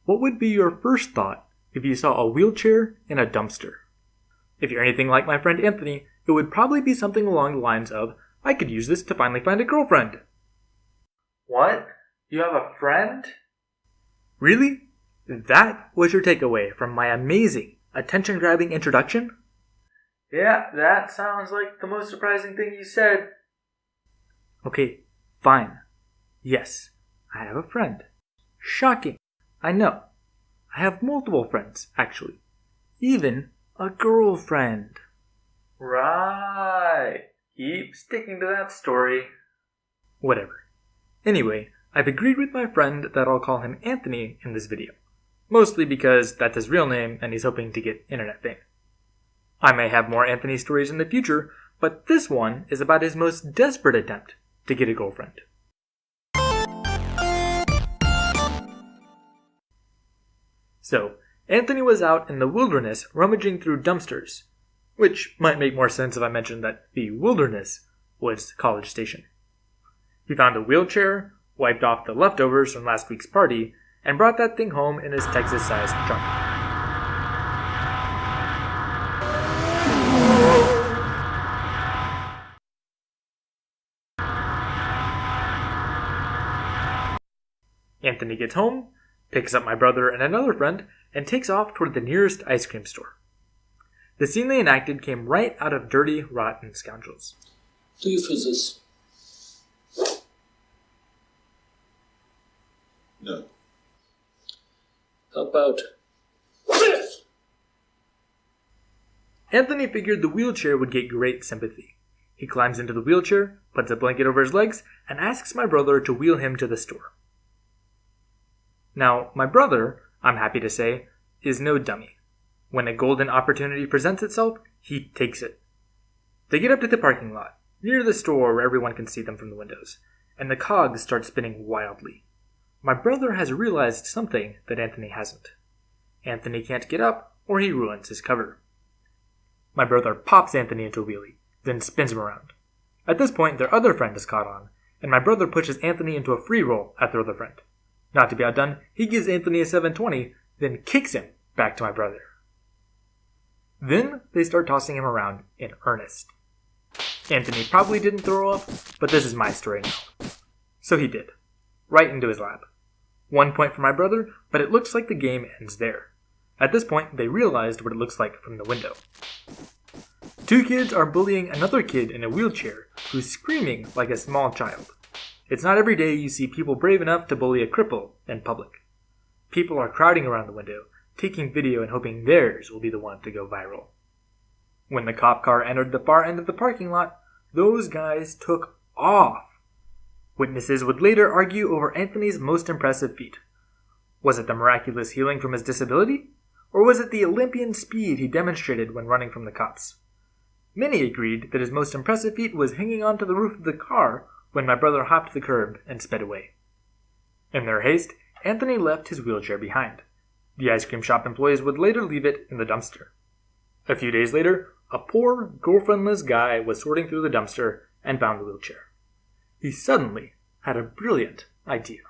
what would be your first thought if you saw a wheelchair in a dumpster? If you're anything like my friend Anthony, it would probably be something along the lines of, I could use this to finally find a girlfriend. What? You have a friend? Really? That was your takeaway from my amazing, attention-grabbing introduction? Yeah, that sounds like the most surprising thing you said. Okay, fine. Yes, I have a friend. Shocking, I know. I have multiple friends, actually. Even a girlfriend. Right. Keep sticking to that story. Whatever. Anyway, I've agreed with my friend that I'll call him Anthony in this video. Mostly because that's his real name and he's hoping to get internet fame. I may have more Anthony stories in the future, but this one is about his most desperate attempt to get a girlfriend. So, Anthony was out in the wilderness rummaging through dumpsters, which might make more sense if I mentioned that the wilderness was College Station. He found a wheelchair, wiped off the leftovers from last week's party, and brought that thing home in his Texas-sized trunk. Anthony gets home, picks up my brother and another friend, and takes off toward the nearest ice cream store. The scene they enacted came right out of Dirty, Rotten Scoundrels. Do you feel this? No. How about this? Anthony figured the wheelchair would get great sympathy. He climbs into the wheelchair, puts a blanket over his legs, and asks my brother to wheel him to the store. Now, my brother, I'm happy to say, is no dummy. When a golden opportunity presents itself, he takes it. They get up to the parking lot, near the store where everyone can see them from the windows, and the cogs start spinning wildly. My brother has realized something that Anthony hasn't. Anthony can't get up, or he ruins his cover. My brother pops Anthony into a wheelie, then spins him around. At this point, their other friend is caught on, and my brother pushes Anthony into a free roll at their other friend. Not to be outdone, he gives Anthony a 720, then kicks him back to my brother. Then they start tossing him around in earnest. Anthony probably didn't throw up, but this is my story now. So he did. Right into his lap. 1 point for my brother, but it looks like the game ends there. At this point, they realized what it looks like from the window. Two kids are bullying another kid in a wheelchair who's screaming like a small child. It's not every day you see people brave enough to bully a cripple in public. People are crowding around the window, taking video and hoping theirs will be the one to go viral. When the cop car entered the far end of the parking lot, those guys took off. Witnesses would later argue over Anthony's most impressive feat. Was it the miraculous healing from his disability? Or was it the Olympian speed he demonstrated when running from the cops? Many agreed that his most impressive feat was hanging onto the roof of the car when my brother hopped the curb and sped away. In their haste, Anthony left his wheelchair behind. The ice cream shop employees would later leave it in the dumpster. A few days later, a poor, girlfriendless guy was sorting through the dumpster and found the wheelchair. He suddenly had a brilliant idea.